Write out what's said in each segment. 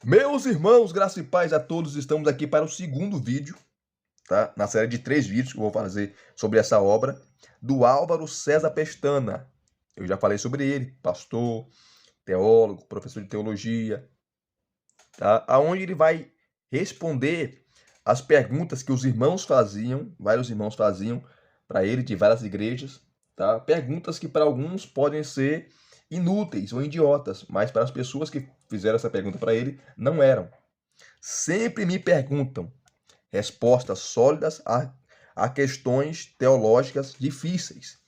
Meus irmãos, graça e paz a todos, estamos aqui para o segundo vídeo, tá? Na série de 3 vídeos que eu vou fazer sobre essa obra do Álvaro César Pestana. Eu já falei sobre ele, pastor, teólogo, professor de teologia, tá? Aonde ele vai responder as perguntas que os irmãos faziam, vários irmãos faziam para ele de várias igrejas, tá? Perguntas que para alguns podem ser inúteis ou idiotas, mas para as pessoas que fizeram essa pergunta para ele, não eram. Sempre me perguntam respostas sólidas a questões teológicas difíceis.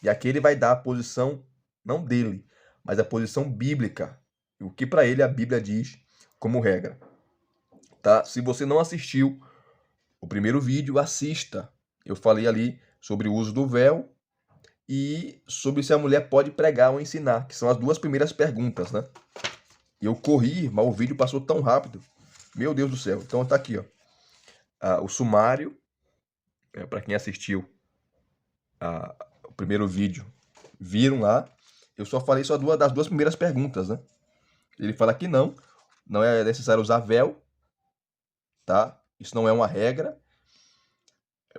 E aqui ele vai dar a posição, não dele, mas a posição bíblica. O que para ele a Bíblia diz como regra. Tá? Se você não assistiu o primeiro vídeo, assista. Eu falei ali sobre o uso do véu e sobre se a mulher pode pregar ou ensinar, que são as duas primeiras perguntas, né? Eu corri, mas o vídeo passou tão rápido. Meu Deus do céu. Então tá aqui, ó. O sumário, para quem assistiu o primeiro vídeo, viram lá. Eu só falei só das duas primeiras perguntas, né? Ele fala que não é necessário usar véu, tá? Isso não é uma regra.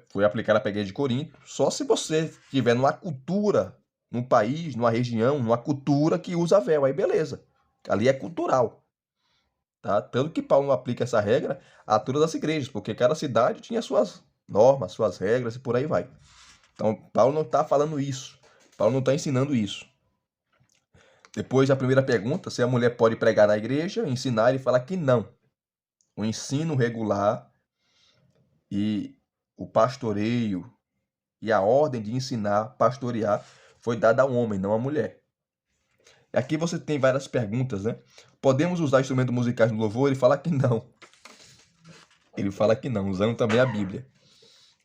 Foi aplicada para a igreja de Corinto. Só se você estiver numa cultura, num país, numa região, numa cultura que usa véu, aí beleza. Ali é cultural. Tá? Tanto que Paulo não aplica essa regra a todas as igrejas, porque cada cidade tinha suas normas, suas regras e por aí vai. Então, Paulo não está falando isso. Paulo não está ensinando isso. Depois, a primeira pergunta, se a mulher pode pregar na igreja, ensinar, ele fala que não. O ensino regular e o pastoreio e a ordem de ensinar, pastorear, foi dada ao homem, não à mulher. E aqui você tem várias perguntas, né? Podemos usar instrumentos musicais no louvor? Ele fala que não. Ele fala que não, usando também a Bíblia.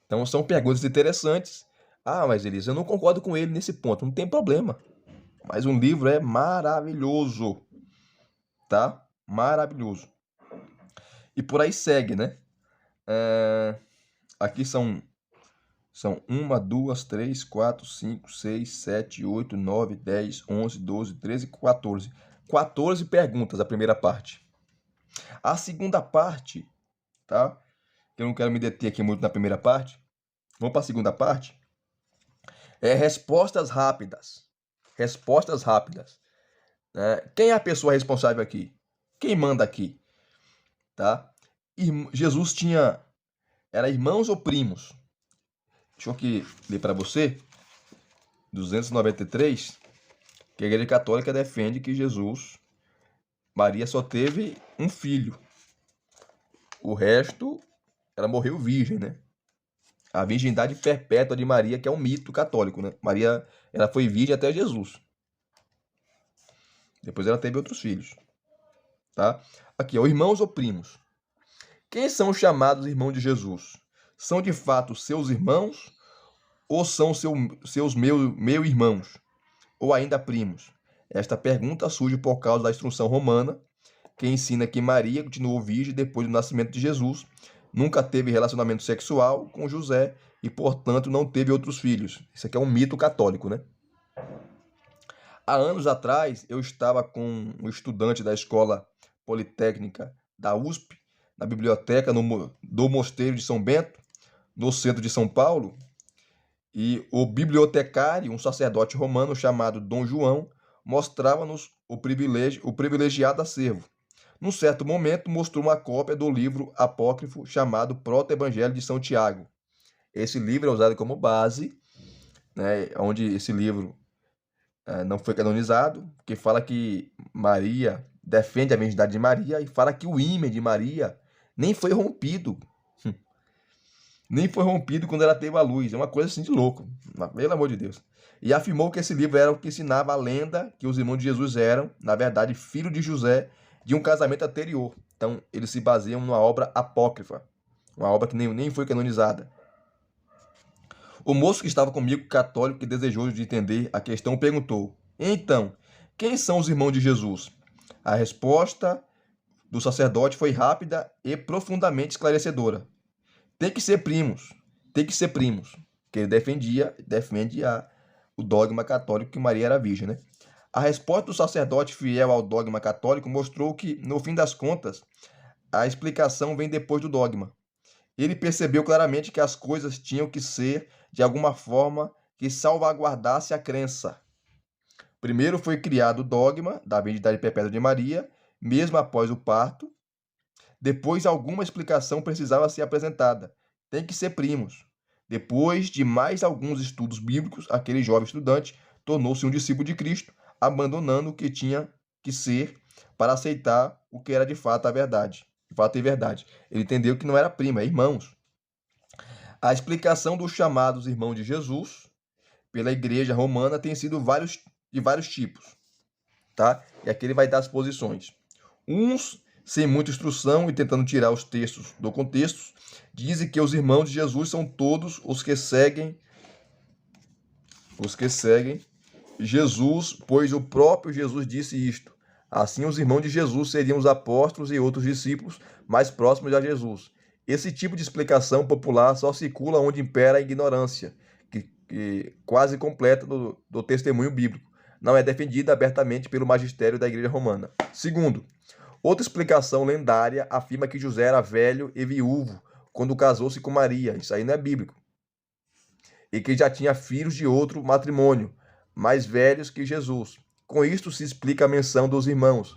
Então são perguntas interessantes. Ah, mas Elisa, eu não concordo com ele nesse ponto. Não tem problema. Mas um livro é maravilhoso. Tá? Maravilhoso. E por aí segue, né? Aqui são 1, 2, 3, 4, 5, 6, 7, 8, 9, 10, 11, 12, 13, 14. 14 perguntas a primeira parte. A segunda parte, tá? Eu não quero me deter aqui muito na primeira parte. Vamos para a segunda parte. Respostas rápidas. Respostas rápidas. Quem é a pessoa responsável aqui? Quem manda aqui? Tá? Jesus era irmãos ou primos? Deixa eu aqui ler para você. 293, que a Igreja Católica defende que Maria só teve um filho. O resto, ela morreu virgem, né? A virgindade perpétua de Maria, que é um mito católico, né? Maria, ela foi virgem até Jesus. Depois ela teve outros filhos. Tá? Aqui, ó, irmãos ou primos. Quem são os chamados irmãos de Jesus? São de fato seus irmãos ou são seus meio irmãos? Ou ainda primos? Esta pergunta surge por causa da instrução romana, que ensina que Maria continuou virgem depois do nascimento de Jesus, nunca teve relacionamento sexual com José e, portanto, não teve outros filhos. Isso aqui é um mito católico, né? Há anos atrás, eu estava com um estudante da Escola Politécnica da USP, na biblioteca do Mosteiro de São Bento, no centro de São Paulo, e o bibliotecário, um sacerdote romano chamado Dom João, mostrava-nos o privilegiado acervo. Num certo momento, mostrou uma cópia do livro apócrifo chamado Proto-Evangelho de São Tiago. Esse livro é usado como base, né, onde esse livro não foi canonizado, que fala que Maria defende a virgindade de Maria e fala que o ímen de Maria nem foi rompido. Nem foi rompido quando ela teve a luz. É uma coisa assim de louco, pelo amor de Deus. E afirmou que esse livro era o que ensinava a lenda que os irmãos de Jesus eram, na verdade, filho de José de um casamento anterior. Então, eles se baseiam numa obra apócrifa, uma obra que nem foi canonizada. O moço que estava comigo, católico e desejoso de entender a questão, perguntou: então, quem são os irmãos de Jesus? A resposta do sacerdote foi rápida e profundamente esclarecedora. Tem que ser primos, tem que ser primos. Que ele defende o dogma católico que Maria era virgem, né? A resposta do sacerdote fiel ao dogma católico mostrou que, no fim das contas, a explicação vem depois do dogma. Ele percebeu claramente que as coisas tinham que ser de alguma forma que salvaguardasse a crença. Primeiro foi criado o dogma da virgindade perpétua de Maria, mesmo após o parto. Depois, alguma explicação precisava ser apresentada. Tem que ser primos. Depois de mais alguns estudos bíblicos, aquele jovem estudante tornou-se um discípulo de Cristo, abandonando o que tinha que ser para aceitar o que era de fato a verdade. De fato e verdade. Ele entendeu que não era primo, é irmãos. A explicação dos chamados irmãos de Jesus pela Igreja Romana tem sido de vários tipos, tá? E aqui ele vai dar as posições. Uns, sem muita instrução e tentando tirar os textos do contexto, dizem que os irmãos de Jesus são todos os que seguem Jesus, pois o próprio Jesus disse isto. Assim, os irmãos de Jesus seriam os apóstolos e outros discípulos mais próximos a Jesus. Esse tipo de explicação popular só circula onde impera a ignorância, que quase completa do testemunho bíblico. Não é defendida abertamente pelo magistério da Igreja Romana. Segundo, outra explicação lendária afirma que José era velho e viúvo quando casou-se com Maria. Isso aí não é bíblico. E que já tinha filhos de outro matrimônio, mais velhos que Jesus. Com isto se explica a menção dos irmãos,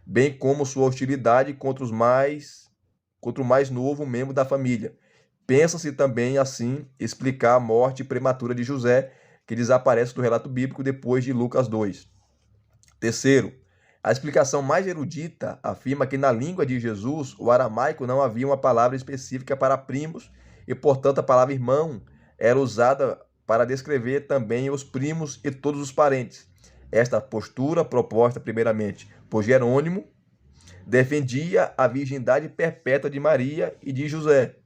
bem como sua hostilidade contra o mais novo membro da família. Pensa-se também, assim, explicar a morte prematura de José, que desaparece do relato bíblico depois de Lucas 2. Terceiro, a explicação mais erudita afirma que na língua de Jesus, o aramaico, não havia uma palavra específica para primos e, portanto, a palavra irmão era usada para descrever também os primos e todos os parentes. Esta postura, proposta primeiramente por Jerônimo, defendia a virgindade perpétua de Maria e de José.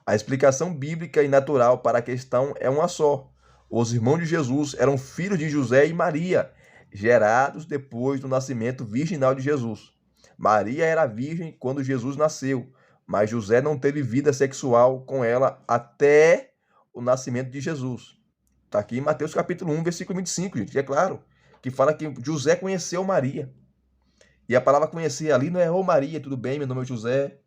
A explicação bíblica e natural para a questão é uma só. Os irmãos de Jesus eram filhos de José e Maria, gerados depois do nascimento virginal de Jesus. Maria era virgem quando Jesus nasceu, mas José não teve vida sexual com ela até o nascimento de Jesus. Está aqui em Mateus capítulo 1, versículo 25, gente. E é claro que fala que José conheceu Maria. E a palavra conhecer ali não é, ô Maria, tudo bem, meu nome é José,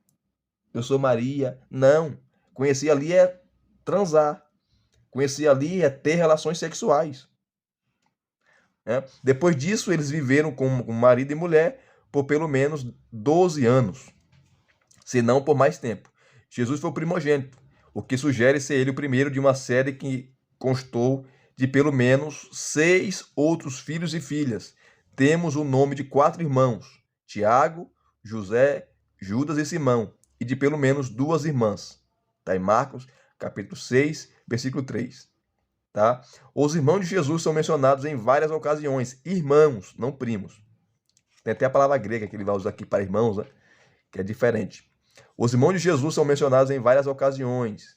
eu sou Maria. Não. Conhecer ali é transar. Conhecer ali é ter relações sexuais. Depois disso, eles viveram com marido e mulher por pelo menos 12 anos, se não por mais tempo. Jesus foi o primogênito, o que sugere ser ele o primeiro de uma série que constou de pelo menos 6 outros filhos e filhas. Temos o nome de 4 irmãos, Tiago, José, Judas e Simão, e de pelo menos 2 irmãs. Está em Marcos, capítulo 6, versículo 3. Tá? Os irmãos de Jesus são mencionados em várias ocasiões. Irmãos, não primos. Tem até a palavra grega que ele vai usar aqui para irmãos, né? Que é diferente. Os irmãos de Jesus são mencionados em várias ocasiões.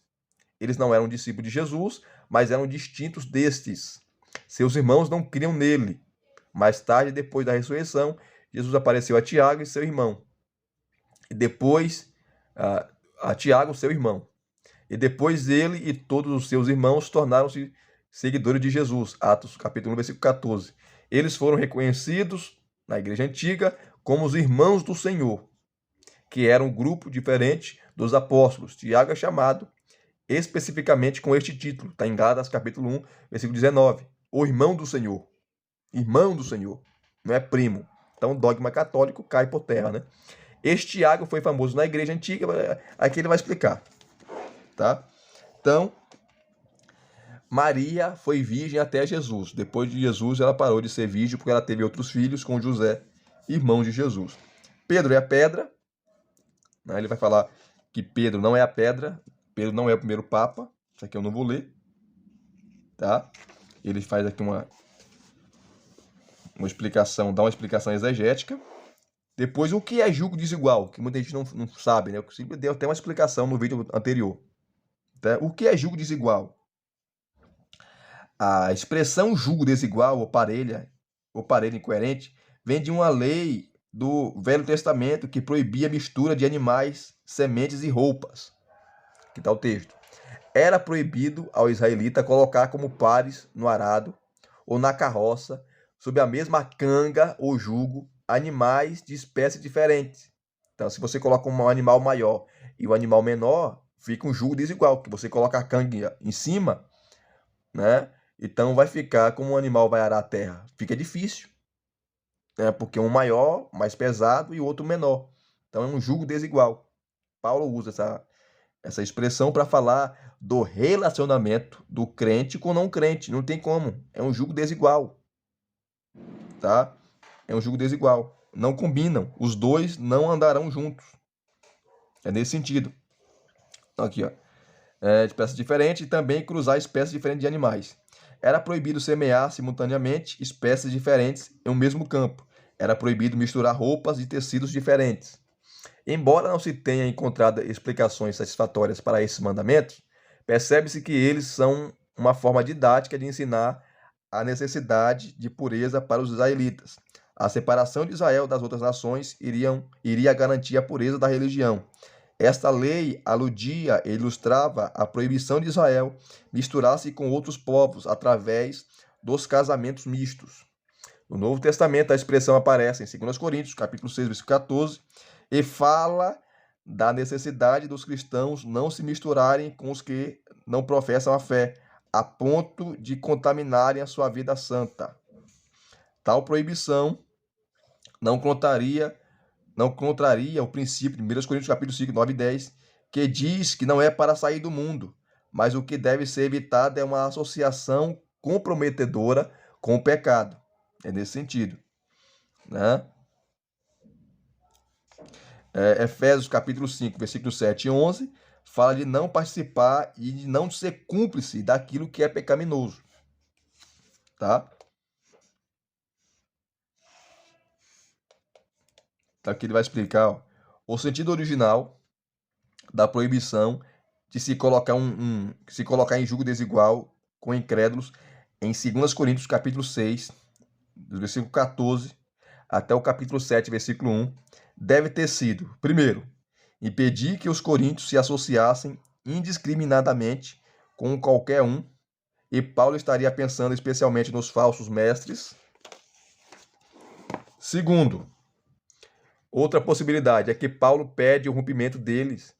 Eles não eram discípulos de Jesus, mas eram distintos destes. Seus irmãos não criam nele. Mais tarde, depois da ressurreição, Jesus apareceu a Tiago e seu irmão. E depois a Tiago, seu irmão. E depois ele e todos os seus irmãos tornaram-se seguidores de Jesus. Atos capítulo 1, versículo 14. Eles foram reconhecidos na igreja antiga como os irmãos do Senhor, que era um grupo diferente dos apóstolos. Tiago é chamado especificamente com este título. Está em Gálatas capítulo 1, versículo 19. O irmão do Senhor. Irmão do Senhor. Não é primo. Então o dogma católico cai por terra, né? Este Tiago foi famoso na igreja antiga. Aqui ele vai explicar. Tá? Então, Maria foi virgem até Jesus. Depois de Jesus, ela parou de ser virgem porque ela teve outros filhos com José, irmão de Jesus. Pedro é a pedra. Né? Ele vai falar que Pedro não é a pedra. Pedro não é o primeiro papa. Isso aqui eu não vou ler. Tá? Ele faz aqui uma explicação, dá uma explicação exegética. Depois, o que é julgo desigual? Que muita gente não sabe, né? Eu dei até uma explicação no vídeo anterior. Tá? O que é julgo desigual? A expressão julgo desigual ou parelha incoerente vem de uma lei do Velho Testamento que proibia a mistura de animais, sementes e roupas. Aqui está o texto. Era proibido ao israelita colocar como pares no arado ou na carroça sob a mesma canga ou jugo animais de espécies diferentes. Então, se você coloca um animal maior e um animal menor, fica um jugo desigual, porque você coloca a canga em cima, né? Então vai ficar como um animal vai arar a terra. Fica difícil, né? Porque um maior, mais pesado e o outro menor. Então é um jugo desigual. Paulo usa essa expressão para falar do relacionamento do crente com não crente. Não tem como. É um jugo desigual, tá? É um jugo desigual. Não combinam. Os dois não andarão juntos. É nesse sentido. Então, aqui, ó. De espécies diferentes e também cruzar espécies diferentes de animais. Era proibido semear simultaneamente espécies diferentes em um mesmo campo. Era proibido misturar roupas e tecidos diferentes. Embora não se tenha encontrado explicações satisfatórias para esses mandamentos, percebe-se que eles são uma forma didática de ensinar a necessidade de pureza para os israelitas. A separação de Israel das outras nações iria garantir a pureza da religião. Esta lei aludia e ilustrava a proibição de Israel misturar-se com outros povos através dos casamentos mistos. No Novo Testamento, a expressão aparece em 2 Coríntios, capítulo 6, versículo 14, e fala da necessidade dos cristãos não se misturarem com os que não professam a fé, a ponto de contaminarem a sua vida santa. Tal proibição não contraria o princípio de 1 Coríntios capítulo 5, 9 e 10, que diz que não é para sair do mundo, mas o que deve ser evitado é uma associação comprometedora com o pecado. É nesse sentido, né? Efésios capítulo 5, versículos 7 e 11, fala de não participar e de não ser cúmplice daquilo que é pecaminoso, tá? Então aqui ele vai explicar, ó, o sentido original da proibição de se colocar se colocar em julgo desigual com incrédulos em 2 Coríntios capítulo 6, do versículo 14 até o capítulo 7, versículo 1, deve ter sido, primeiro, impedir que os coríntios se associassem indiscriminadamente com qualquer um, e Paulo estaria pensando especialmente nos falsos mestres. Segundo, outra possibilidade é que Paulo pede o rompimento deles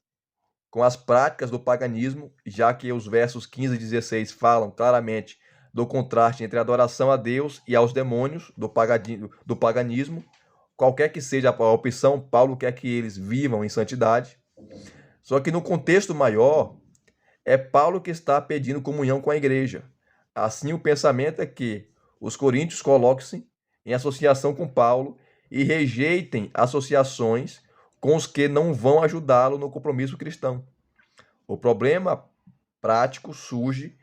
com as práticas do paganismo, já que os versos 15 e 16 falam claramente do contraste entre a adoração a Deus e aos demônios do paganismo. Qualquer que seja a opção, Paulo quer que eles vivam em santidade. Só que no contexto maior, é Paulo que está pedindo comunhão com a igreja. Assim, o pensamento é que os coríntios coloquem-se em associação com Paulo e rejeitem associações com os que não vão ajudá-lo no compromisso cristão. O problema prático surge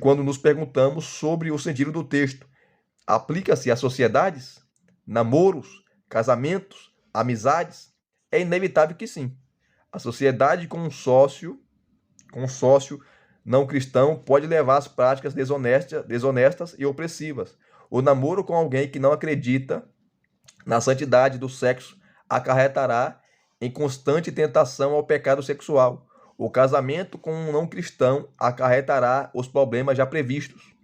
quando nos perguntamos sobre o sentido do texto. Aplica-se a sociedades, namoros, casamentos, amizades? É inevitável que sim. A sociedade com um sócio não cristão pode levar às práticas desonestas e opressivas. O namoro com alguém que não acredita na santidade do sexo acarretará em constante tentação ao pecado sexual. O casamento com um não cristão acarretará os problemas já previstos.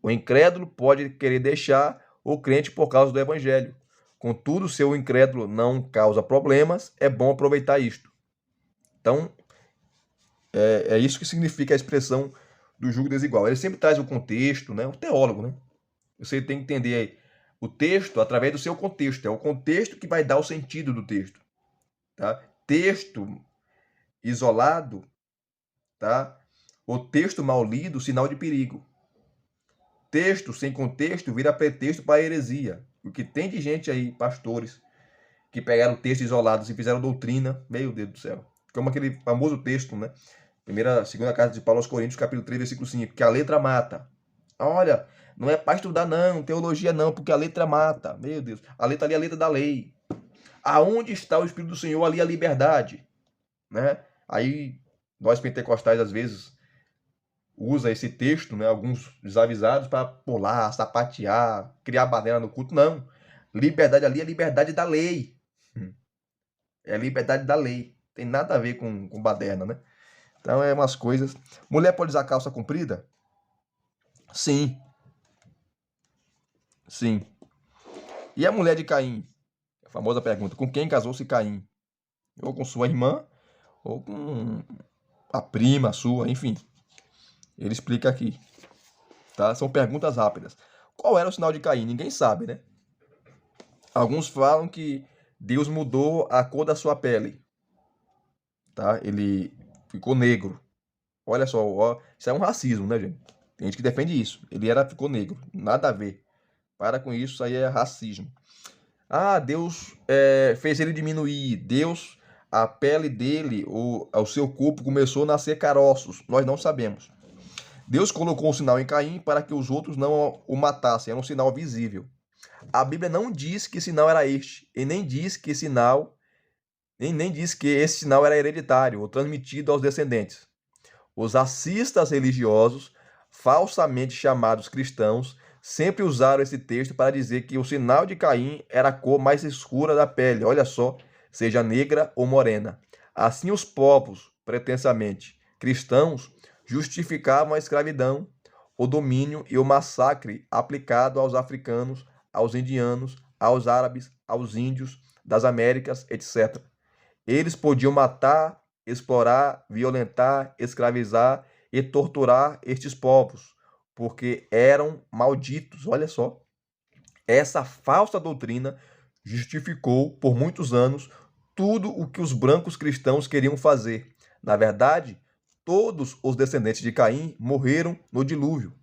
O incrédulo pode querer deixar o crente por causa do evangelho. Contudo, se o incrédulo não causa problemas, é bom aproveitar isto. Então, é isso que significa a expressão do jugo desigual. Ele sempre traz o contexto, né? O teólogo, né? Você tem que entender o texto através do seu contexto. É o contexto que vai dar o sentido do texto. Tá? Texto isolado, tá? O texto mal lido, sinal de perigo. Texto sem contexto vira pretexto para heresia. O que tem de gente aí, pastores, que pegaram textos isolados e fizeram doutrina, meu Deus do céu. Como aquele famoso texto, né? Segunda carta de Paulo aos Coríntios, capítulo 3, versículo 5, que a letra mata. Olha, não é para estudar não, teologia não, porque a letra mata. Meu Deus, a letra ali é a letra da lei. Aonde está o Espírito do Senhor, ali a liberdade, né? Aí nós pentecostais às vezes usa esse texto, né, alguns desavisados para pular, sapatear, criar baderna no culto. Não. Liberdade ali é liberdade da lei. É a liberdade da lei. Tem nada a ver com baderna, né? Então é umas coisas. Mulher pode usar calça comprida? Sim. Sim. E a mulher de Caim? A famosa pergunta: com quem casou-se Caim? Ou com sua irmã, ou com a prima sua, enfim. Ele explica aqui, tá? São perguntas rápidas. Qual era o sinal de Caim? Ninguém sabe, né? Alguns falam que Deus mudou a cor da sua pele, tá? Ele ficou negro. Olha só, ó, isso é um racismo, né, gente? Tem gente que defende isso. Ficou negro. Nada a ver. Para com isso, isso aí é racismo. Ah, Deus fez ele diminuir. Deus, a pele dele, o seu corpo começou a nascer caroços. Nós não sabemos. Deus colocou um sinal em Caim para que os outros não o matassem. Era um sinal visível. A Bíblia não diz que sinal era este. E nem diz que sinal, nem diz que esse sinal era hereditário ou transmitido aos descendentes. Os racistas religiosos, falsamente chamados cristãos, sempre usaram esse texto para dizer que o sinal de Caim era a cor mais escura da pele, olha só, seja negra ou morena. Assim, os povos, pretensamente cristãos, justificavam a escravidão, o domínio e o massacre aplicado aos africanos, aos indianos, aos árabes, aos índios das Américas, etc. Eles podiam matar, explorar, violentar, escravizar e torturar estes povos, porque eram malditos. Olha só. Essa falsa doutrina justificou por muitos anos tudo o que os brancos cristãos queriam fazer. Na verdade, todos os descendentes de Caim morreram no dilúvio.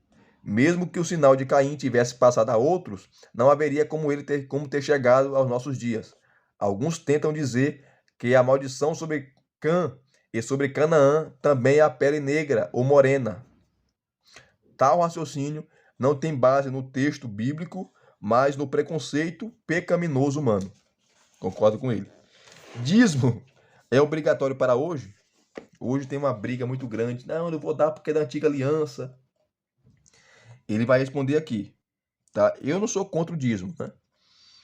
Mesmo que o sinal de Caim tivesse passado a outros, não haveria como ter chegado aos nossos dias. Alguns tentam dizer que a maldição sobre Cã e sobre Canaã também é a pele negra ou morena. Tal raciocínio não tem base no texto bíblico, mas no preconceito pecaminoso humano. Concordo com ele. Dízimo é obrigatório para hoje? Hoje tem uma briga muito grande. Não, eu vou dar porque é da antiga aliança. Ele vai responder aqui, tá? Eu não sou contra o dízimo, né?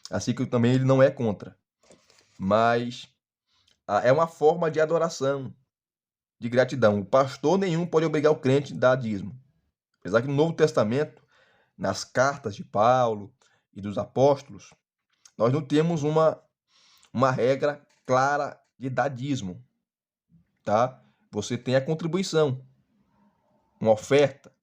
Assim que também ele não é contra. Mas é uma forma de adoração, de gratidão. O pastor nenhum pode obrigar o crente a dar dízimo. Apesar que no Novo Testamento, nas cartas de Paulo e dos apóstolos, nós não temos uma regra clara de dar dízimo, tá? Você tem a contribuição, uma oferta,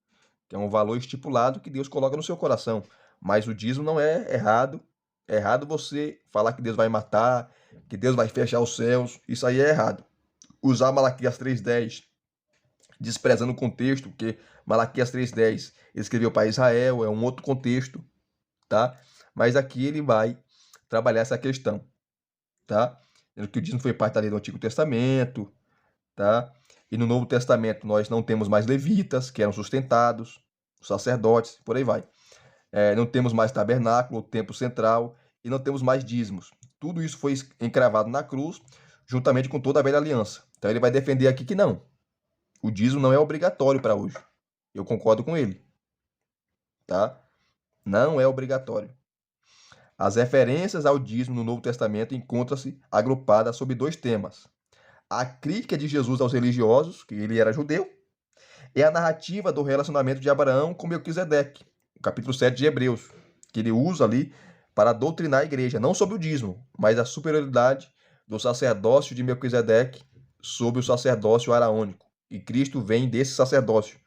que é um valor estipulado que Deus coloca no seu coração. Mas o dízimo não é errado. É errado você falar que Deus vai matar, que Deus vai fechar os céus. Isso aí é errado. Usar Malaquias 3:10, desprezando o contexto, porque Malaquias 3:10 escreveu para Israel, é um outro contexto, tá? Mas aqui ele vai trabalhar essa questão, tá? Que o dízimo foi parte da lei do Antigo Testamento, tá? E no Novo Testamento nós não temos mais levitas, que eram sustentados, os sacerdotes, por aí vai. Não temos mais tabernáculo, o templo central, e não temos mais dízimos. Tudo isso foi encravado na cruz, juntamente com toda a velha aliança. Então ele vai defender aqui que não. O dízimo não é obrigatório para hoje. Eu concordo com ele, tá? Não é obrigatório. As referências ao dízimo no Novo Testamento encontram-se agrupadas sob dois temas: a crítica de Jesus aos religiosos, que ele era judeu, e a narrativa do relacionamento de Abraão com Melquisedeque, o capítulo 7 de Hebreus, que ele usa ali para doutrinar a igreja, não sobre o dízimo, mas a superioridade do sacerdócio de Melquisedeque sobre o sacerdócio araônico. E Cristo vem desse sacerdócio,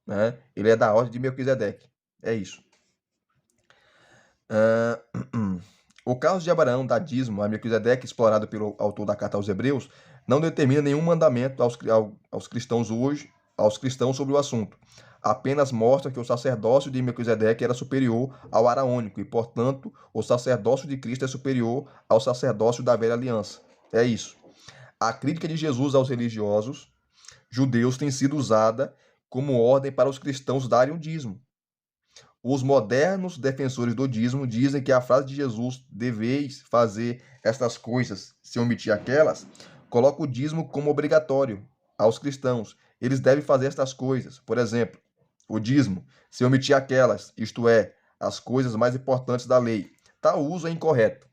né? Ele é da ordem de Melquisedeque. É isso. O caso de Abraão dar dízimo a Melquisedeque, explorado pelo autor da carta aos Hebreus, não determina nenhum mandamento aos cristãos hoje, aos cristãos sobre o assunto. Apenas mostra que o sacerdócio de Melquisedeque era superior ao araônico e, portanto, o sacerdócio de Cristo é superior ao sacerdócio da velha aliança. É isso. A crítica de Jesus aos religiosos judeus tem sido usada como ordem para os cristãos darem o dízimo. Os modernos defensores do dízimo dizem que a frase de Jesus, deveis fazer estas coisas se omitir aquelas, coloca o dízimo como obrigatório aos cristãos. Eles devem fazer estas coisas. Por exemplo, o dízimo, se omitir aquelas, isto é, as coisas mais importantes da lei. Tal uso é incorreto.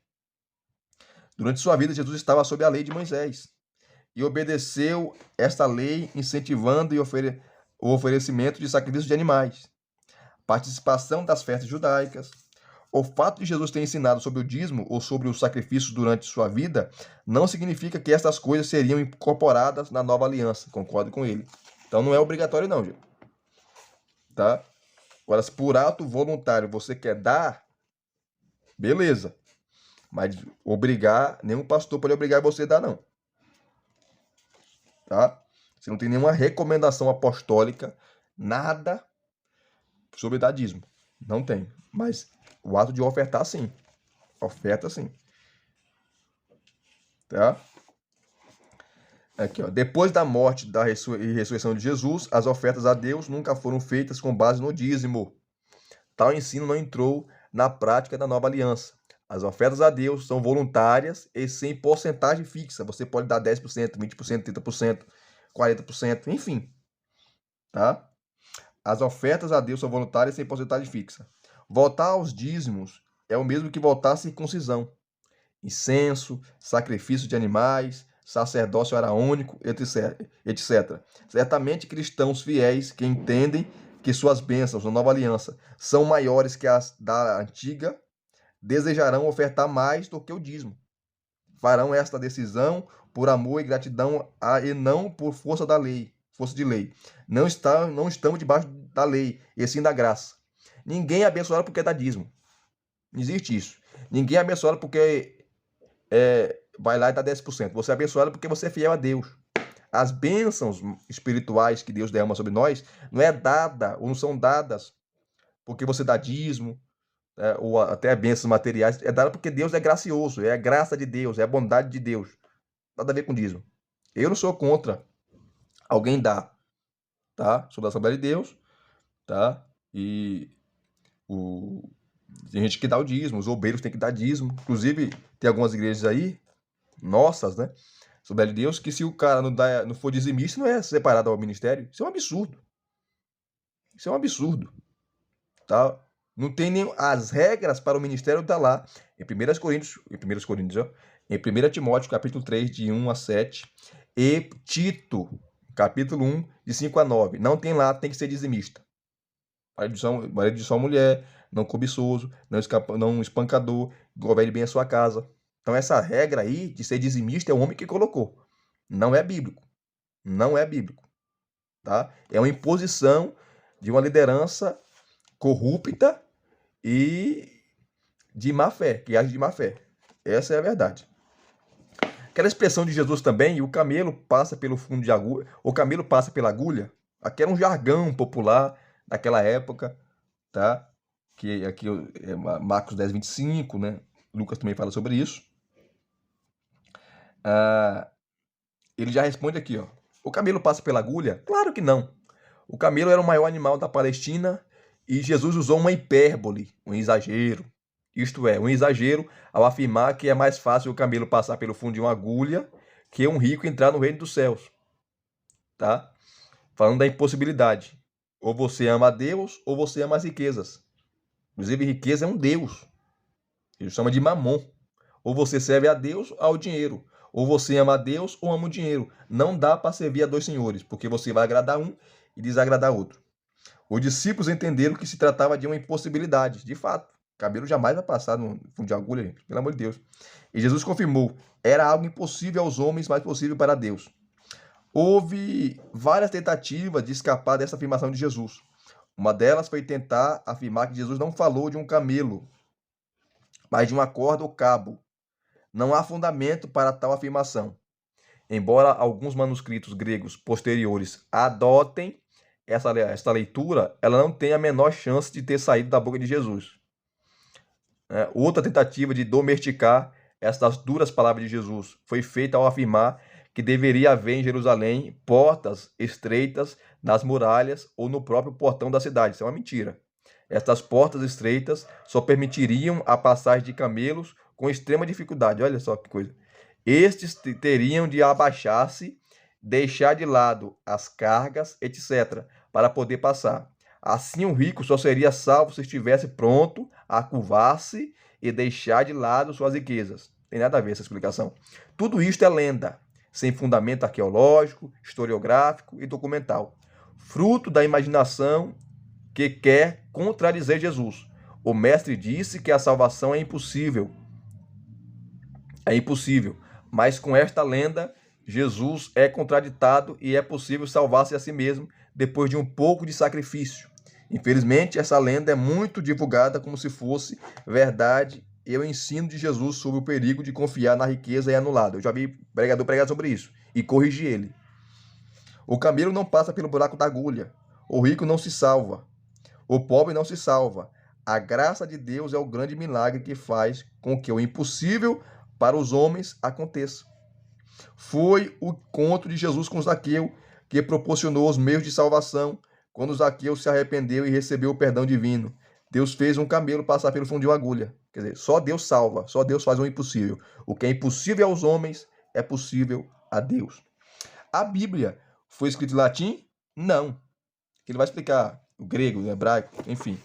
Durante sua vida, Jesus estava sob a lei de Moisés e obedeceu esta lei, incentivando o oferecimento de sacrifícios de animais, participação das festas judaicas, O fato de Jesus ter ensinado sobre o dízimo ou sobre os sacrifícios durante sua vida não significa que estas coisas seriam incorporadas na nova aliança. Concordo com ele. Então não é obrigatório não, gente. Tá? Agora, se por ato voluntário você quer dar, beleza. Mas obrigar, nenhum pastor pode obrigar você a dar, não. Tá? Você não tem nenhuma recomendação apostólica, nada sobre dar dízimo. Não tem. Mas o ato de ofertar, sim. Oferta, sim. Tá? Aqui, ó. Depois da morte e ressurreição de Jesus, as ofertas a Deus nunca foram feitas com base no dízimo. Tal ensino não entrou na prática da nova aliança. As ofertas a Deus são voluntárias e sem porcentagem fixa. Você pode dar 10%, 20%, 30%, 40%, enfim. Tá? As ofertas a Deus são voluntárias e sem porcentagem fixa. Voltar aos dízimos é o mesmo que voltar à circuncisão. Incenso, sacrifício de animais, sacerdócio araônico, etc. Certamente cristãos fiéis que entendem que suas bênçãos na nova aliança são maiores que as da antiga, desejarão ofertar mais do que o dízimo. Farão esta decisão por amor e gratidão e não por força da lei, força de lei. Não estamos debaixo da lei, e sim da graça. Ninguém é abençoado porque dá dízimo. Não existe isso. Ninguém é abençoado porque vai lá e dá 10%. Você é abençoado porque você é fiel a Deus. As bênçãos espirituais que Deus derrama sobre nós não é dada ou não são dadas porque você dá dízimo, ou até bênçãos materiais. É dada porque Deus é gracioso, é a graça de Deus, é a bondade de Deus. Nada a ver com dízimo. Eu não sou contra alguém dar, tá? Sou da Assembleia de Deus, tá? E tem gente que dá o dízimo, os obreiros têm que dar dízimo. Inclusive, tem algumas igrejas aí, nossas, né? Assembleia de Deus, que se o cara não for dizimista, não é separado ao ministério. Isso é um absurdo. Isso é um absurdo. Tá? Não tem nem as regras para o ministério tá lá em 1 Coríntios, em 1 Timóteo, capítulo 3, de 1 a 7, e Tito, capítulo 1, de 5 a 9. Não tem lá, tem que ser dizimista. Marido de sua mulher, não cobiçoso, não espancador, governe bem a sua casa. Então essa regra aí de ser dizimista é o homem que colocou. Não é bíblico. Não é bíblico. Tá? É uma imposição de uma liderança corrupta e de má fé, que age de má fé. Essa é a verdade. Aquela expressão de Jesus também, o camelo passa pelo fundo de agulha, o camelo passa pela agulha, aqui era um jargão popular daquela época, tá? Que aqui é Marcos 10, 25, né? Lucas também fala sobre isso. Ele já responde aqui, ó. O camelo passa pela agulha? Claro que não. O camelo era o maior animal da Palestina e Jesus usou uma hipérbole, um exagero. Isto é, um exagero ao afirmar que é mais fácil o camelo passar pelo fundo de uma agulha que um rico entrar no reino dos céus. Tá? Falando da impossibilidade. Ou você ama a Deus ou você ama as riquezas. Inclusive, riqueza é um Deus. Ele chama de mamon. Ou você serve a Deus ou ao dinheiro. Ou você ama a Deus ou ama o dinheiro. Não dá para servir a dois senhores, porque você vai agradar um e desagradar outro. Os discípulos entenderam que se tratava de uma impossibilidade. De fato, o cabelo jamais vai passar no fundo de agulha, gente, pelo amor de Deus. E Jesus confirmou, era algo impossível aos homens, mas possível para Deus. Houve várias tentativas de escapar dessa afirmação de Jesus. Uma delas foi tentar afirmar que Jesus não falou de um camelo, mas de uma corda ou cabo. Não há fundamento para tal afirmação. Embora alguns manuscritos gregos posteriores adotem essa leitura, ela não tem a menor chance de ter saído da boca de Jesus. Outra tentativa de domesticar estas duras palavras de Jesus foi feita ao afirmar que deveria haver em Jerusalém portas estreitas nas muralhas ou no próprio portão da cidade. Isso é uma mentira. Estas portas estreitas só permitiriam a passagem de camelos com extrema dificuldade. Olha só que coisa. Estes teriam de abaixar-se, deixar de lado as cargas, etc., para poder passar. Assim, o rico só seria salvo se estivesse pronto a curvar-se e deixar de lado suas riquezas. Tem nada a ver essa explicação. Tudo isto é lenda, sem fundamento arqueológico, historiográfico e documental. Fruto da imaginação que quer contradizer Jesus. O mestre disse que a salvação é impossível. É impossível. Mas com esta lenda, Jesus é contraditado e é possível salvar-se a si mesmo depois de um pouco de sacrifício. Infelizmente, essa lenda é muito divulgada como se fosse verdade e o ensino de Jesus sobre o perigo de confiar na riqueza é anulado. Eu já vi pregador pregar sobre isso e corrigi ele. O camelo não passa pelo buraco da agulha. O rico não se salva. O pobre não se salva. A graça de Deus é o grande milagre que faz com que o impossível para os homens aconteça. Foi o encontro de Jesus com Zaqueu que proporcionou os meios de salvação quando Zaqueu se arrependeu e recebeu o perdão divino. Deus fez um camelo passar pelo fundo de uma agulha. Quer dizer, só Deus salva, só Deus faz o impossível. O que é impossível aos homens é possível a Deus. A Bíblia foi escrita em latim? Não. Ele vai explicar o grego, o hebraico, enfim.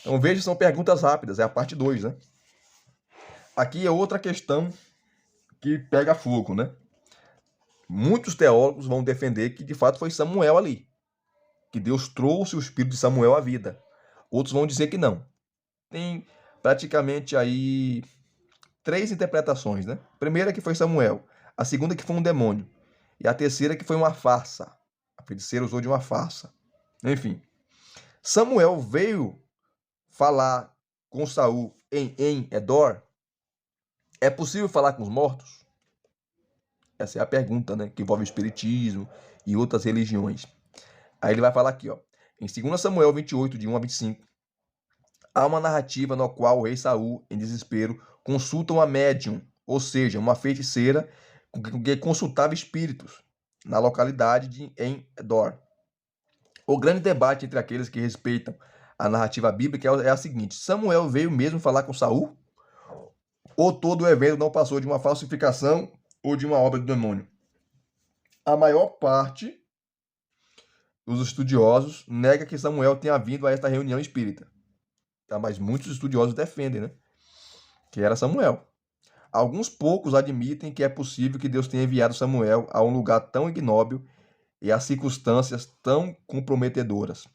Então veja, são perguntas rápidas, é a parte 2, né? Aqui é outra questão que pega fogo, né? Muitos teólogos vão defender que de fato foi Samuel ali, que Deus trouxe o espírito de Samuel à vida. Outros vão dizer que não. Tem praticamente aí 3 interpretações, né? A primeira que foi Samuel, a segunda que foi um demônio e a terceira que foi uma farsa. A feiticeira usou de uma farsa. Enfim, Samuel veio falar com Saul em Endor. É possível falar com os mortos? Essa é a pergunta, né? Que envolve o espiritismo e outras religiões. Aí ele vai falar aqui, ó. Em 2 Samuel 28, de 1 a 25, há uma narrativa no qual o rei Saul, em desespero, consulta uma médium, ou seja, uma feiticeira que consultava espíritos na localidade de Endor. O grande debate entre aqueles que respeitam a narrativa bíblica é a seguinte: Samuel veio mesmo falar com Saul? Ou todo o evento não passou de uma falsificação ou de uma obra do demônio? A maior parte dos estudiosos nega que Samuel tenha vindo a esta reunião espírita. Tá? Mas muitos estudiosos defendem, né? Que era Samuel. Alguns poucos admitem que é possível que Deus tenha enviado Samuel a um lugar tão ignóbil e a circunstâncias tão comprometedoras.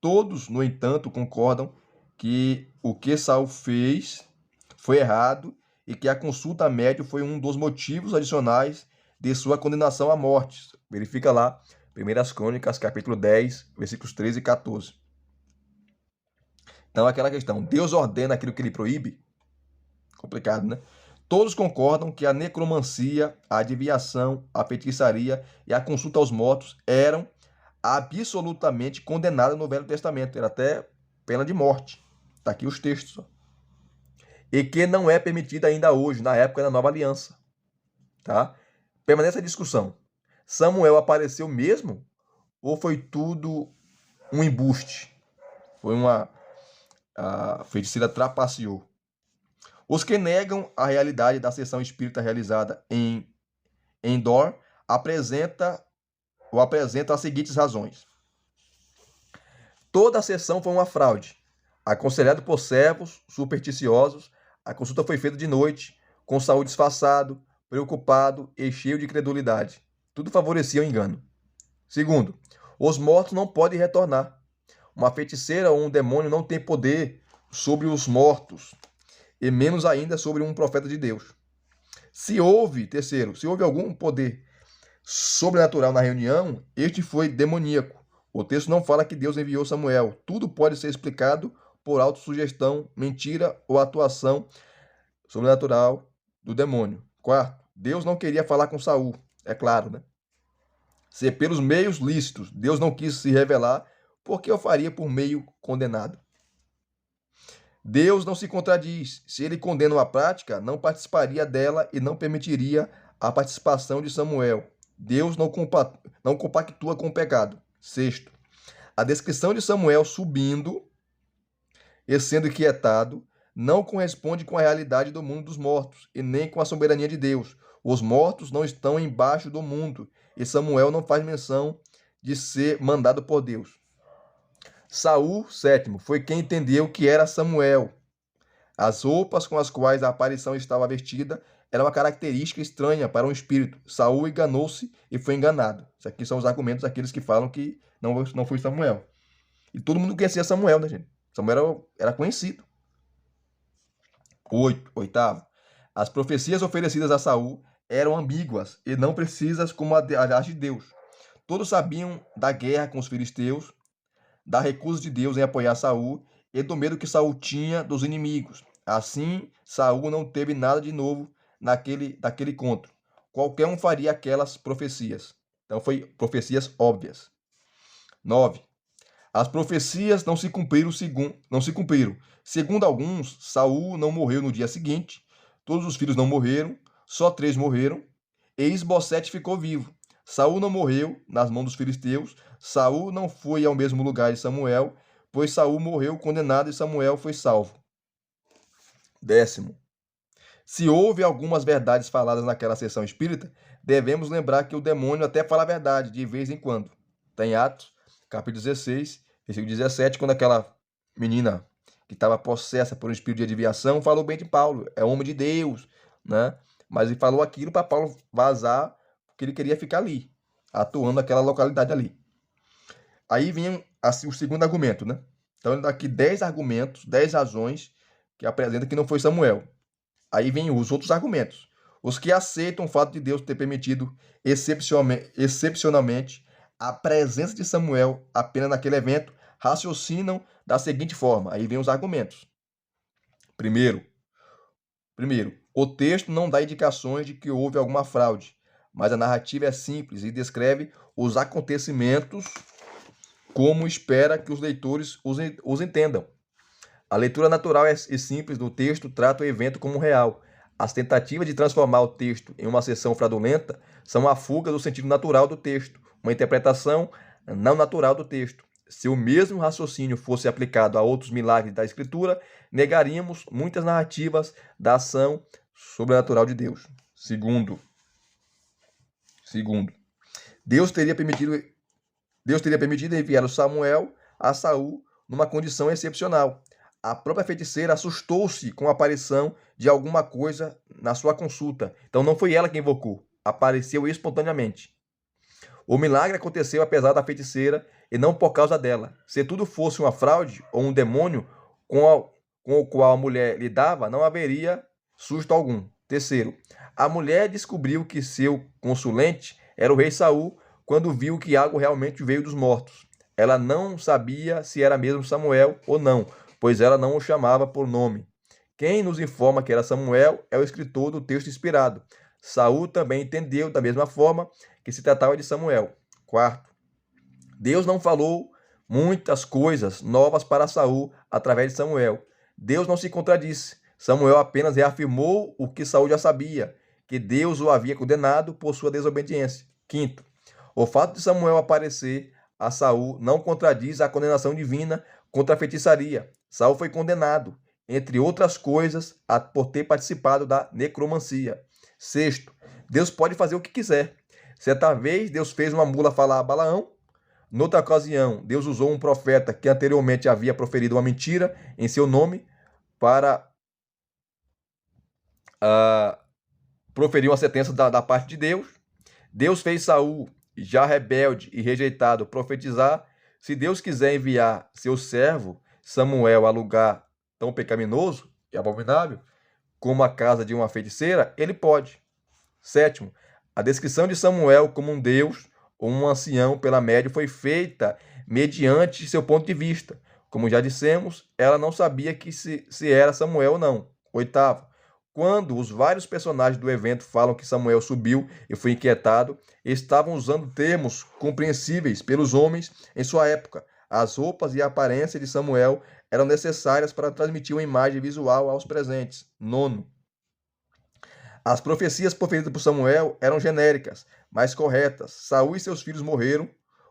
Todos, no entanto, concordam que o que Saul fez foi errado e que a consulta médium foi um dos motivos adicionais de sua condenação à morte. Verifica lá, 1 Crônicas, capítulo 10, versículos 13 e 14. Então, aquela questão, Deus ordena aquilo que ele proíbe? Complicado, né? Todos concordam que a necromancia, a adivinhação, a feitiçaria e a consulta aos mortos eram absolutamente condenadas no Velho Testamento. Era até pena de morte. Está aqui os textos. Ó. E que não é permitida ainda hoje, na época da Nova Aliança. Tá? Permanece a discussão. Samuel apareceu mesmo? Ou foi tudo um embuste? Foi a feiticeira trapaceou. Os que negam a realidade da sessão espírita realizada em Endor apresentam as seguintes razões. Toda a sessão foi uma fraude. Aconselhado por servos supersticiosos, a consulta foi feita de noite, com Saul disfarçado, preocupado e cheio de credulidade. Tudo favorecia o engano. Segundo, os mortos não podem retornar. Uma feiticeira ou um demônio não tem poder sobre os mortos, e menos ainda sobre um profeta de Deus. Terceiro, se houve algum poder sobrenatural na reunião, este foi demoníaco. O texto não fala que Deus enviou Samuel. Tudo pode ser explicado por autossugestão, mentira ou atuação sobrenatural do demônio. Quarto, Deus não queria falar com Saul, é claro, né? Se pelos meios lícitos Deus não quis se revelar, por que eu faria por meio condenado? Deus não se contradiz. Se ele condena uma prática, não participaria dela e não permitiria a participação de Samuel. Deus não compactua com o pecado. Sexto, a descrição de Samuel subindo e sendo inquietado não corresponde com a realidade do mundo dos mortos e nem com a soberania de Deus. Os mortos não estão embaixo do mundo e Samuel não faz menção de ser mandado por Deus. Saul, sétimo, foi quem entendeu que era Samuel. As roupas com as quais a aparição estava vestida era uma característica estranha para um espírito. Saul enganou-se e foi enganado. Isso aqui são os argumentos daqueles que falam que não foi Samuel. E todo mundo conhecia Samuel, né, gente? Samuel era conhecido. Oitavo. As profecias oferecidas a Saul eram ambíguas e não precisas como a de Deus. Todos sabiam da guerra com os filisteus, da recusa de Deus em apoiar Saul e do medo que Saul tinha dos inimigos. Assim, Saul não teve nada de novo daquele encontro. Qualquer um faria aquelas profecias. Então, foi profecias óbvias. 9. As profecias não se cumpriram. Segundo alguns, Saul não morreu no dia seguinte, todos os filhos não morreram, só 3 morreram, e Isbosete ficou vivo. Saul não morreu nas mãos dos filisteus, Saul não foi ao mesmo lugar de Samuel, pois Saul morreu condenado e Samuel foi salvo. 10º. Se houve algumas verdades faladas naquela sessão espírita, devemos lembrar que o demônio até fala a verdade de vez em quando. Está em Atos, capítulo 16, versículo 17, quando aquela menina que estava possessa por um espírito de adivinhação falou bem de Paulo, é homem de Deus, né? Mas ele falou aquilo para Paulo vazar, porque ele queria ficar ali, atuando naquela localidade ali. Aí vem assim, o segundo argumento, né? Então, ele dá aqui 10 argumentos, 10 razões que apresenta que não foi Samuel. Aí vem os outros argumentos. Os que aceitam o fato de Deus ter permitido excepcionalmente a presença de Samuel apenas naquele evento raciocinam da seguinte forma. Aí vem os argumentos. Primeiro, o texto não dá indicações de que houve alguma fraude, mas a narrativa é simples e descreve os acontecimentos como espera que os leitores os entendam. A leitura natural e simples do texto trata o evento como real. As tentativas de transformar o texto em uma seção fraudulenta são a fuga do sentido natural do texto, uma interpretação não natural do texto. Se o mesmo raciocínio fosse aplicado a outros milagres da Escritura, negaríamos muitas narrativas da ação sobrenatural de Deus. Segundo, Deus teria permitido enviar o Samuel a Saul numa condição excepcional. A própria feiticeira assustou-se com a aparição de alguma coisa na sua consulta. Então não foi ela quem invocou, apareceu espontaneamente. O milagre aconteceu apesar da feiticeira e não por causa dela. Se tudo fosse uma fraude ou um demônio com o qual a mulher lidava, não haveria susto algum. Terceiro, a mulher descobriu que seu consulente era o rei Saul quando viu que algo realmente veio dos mortos. Ela não sabia se era mesmo Samuel ou não, pois ela não o chamava por nome. Quem nos informa que era Samuel é o escritor do texto inspirado. Saul também entendeu da mesma forma que se tratava de Samuel. Quarto, Deus não falou muitas coisas novas para Saul através de Samuel. Deus não se contradisse. Samuel apenas reafirmou o que Saul já sabia, que Deus o havia condenado por sua desobediência. Quinto, o fato de Samuel aparecer a Saul não contradiz a condenação divina contra a feitiçaria. Saul foi condenado, entre outras coisas, por ter participado da necromancia. Sexto, Deus pode fazer o que quiser. Certa vez, Deus fez uma mula falar a Balaão. Noutra ocasião, Deus usou um profeta que anteriormente havia proferido uma mentira em seu nome para proferir uma sentença da parte de Deus. Deus fez Saul, já rebelde e rejeitado, profetizar. Se Deus quiser enviar seu servo Samuel a lugar tão pecaminoso e abominável como a casa de uma feiticeira, ele pode. Sétimo, a descrição de Samuel como um deus ou um ancião pela média foi feita mediante seu ponto de vista. Como já dissemos, ela não sabia que se era Samuel ou não. Oitavo, quando os vários personagens do evento falam que Samuel subiu e foi inquietado, estavam usando termos compreensíveis pelos homens em sua época. As roupas e a aparência de Samuel eram necessárias para transmitir uma imagem visual aos presentes. Nono, as profecias proferidas por Samuel eram genéricas, mas corretas. Saul e seus filhos morreram.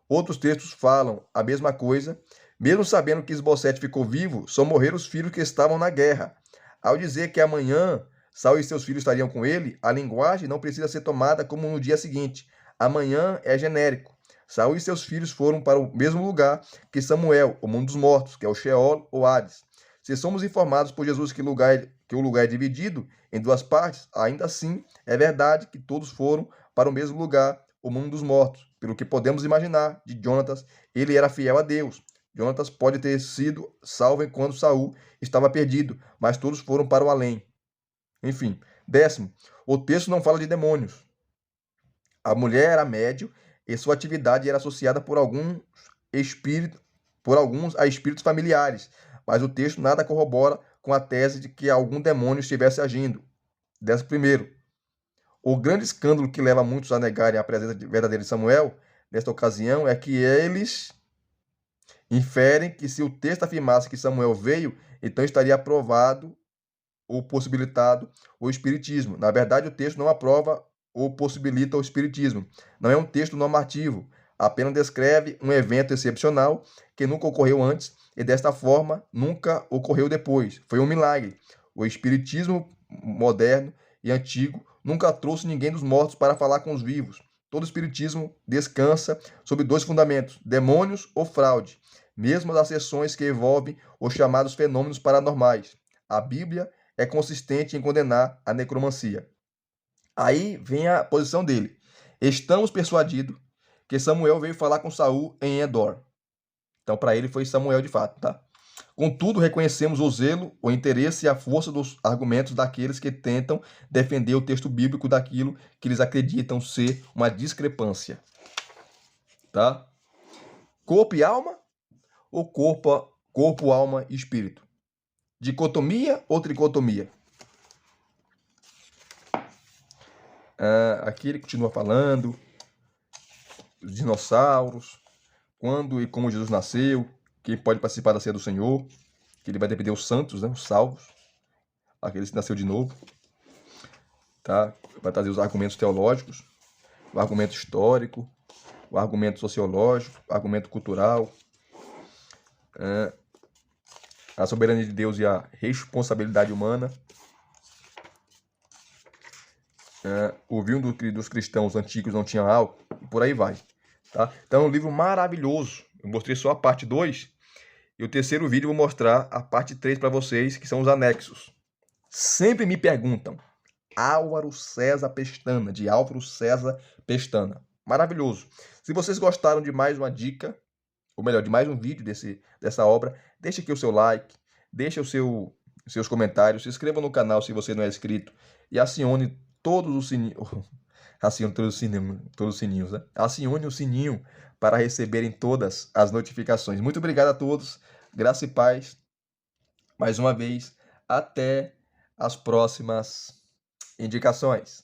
Outros textos falam a mesma coisa. Mesmo sabendo que Isbosete ficou vivo, só morreram os filhos que estavam na guerra. Ao dizer que amanhã Saul e seus filhos estariam com ele, a linguagem não precisa ser tomada como no dia seguinte. Amanhã é genérico. Saul e seus filhos foram para o mesmo lugar que Samuel, o mundo dos mortos, que é o Sheol ou Hades. Se somos informados por Jesus que o lugar é dividido em duas partes, ainda assim é verdade que todos foram para o mesmo lugar, o mundo dos mortos. Pelo que podemos imaginar de Jonatas, ele era fiel a Deus. Jonatas pode ter sido salvo enquanto Saul estava perdido, mas todos foram para o além. Enfim. 10º, o texto não fala de demônios. A mulher era médium e sua atividade era associada por alguns a espíritos familiares, mas o texto nada corrobora com a tese de que algum demônio estivesse agindo. 11º, o grande escândalo que leva muitos a negarem a presença verdadeira de Samuel, nesta ocasião, é que eles inferem que se o texto afirmasse que Samuel veio, então estaria aprovado ou possibilitado o espiritismo. Na verdade, o texto não aprova ou possibilita o espiritismo. Não é um texto normativo, apenas descreve um evento excepcional que nunca ocorreu antes e desta forma nunca ocorreu depois. Foi um milagre. O espiritismo moderno e antigo nunca trouxe ninguém dos mortos para falar com os vivos. Todo espiritismo descansa sobre dois fundamentos: demônios ou fraude, mesmo as sessões que envolvem os chamados fenômenos paranormais. A Bíblia é consistente em condenar a necromancia. Aí vem a posição dele. Estamos persuadidos que Samuel veio falar com Saul em Endor. Então, para ele foi Samuel de fato, tá? Contudo, reconhecemos o zelo, o interesse e a força dos argumentos daqueles que tentam defender o texto bíblico daquilo que eles acreditam ser uma discrepância. Tá? Corpo e alma ou corpo, alma e espírito? Dicotomia ou tricotomia? Aqui ele continua falando os dinossauros, quando e como Jesus nasceu, quem pode participar da ceia do Senhor, que ele vai defender os santos, né, os salvos, aqueles que nasceu de novo, tá? Vai trazer os argumentos teológicos, o argumento histórico, o argumento sociológico, o argumento cultural, a soberania de Deus e a responsabilidade humana, o vinho dos cristãos antigos não tinha álcool, e por aí vai. Tá? Então é um livro maravilhoso. Eu mostrei só a parte 2, e o terceiro vídeo eu vou mostrar a parte 3 para vocês, que são os anexos. Sempre me perguntam, Álvaro César Pestana, de Álvaro César Pestana. Maravilhoso. Se vocês gostaram de mais uma dica, ou melhor, de mais um vídeo dessa obra, deixe aqui o seu like, deixe seus comentários, se inscreva no canal se você não é inscrito e acione todos os sininhos. Acione todos os sininhos, né? Acione o sininho para receberem todas as notificações. Muito obrigado a todos. Graça e paz. Mais uma vez, até as próximas indicações.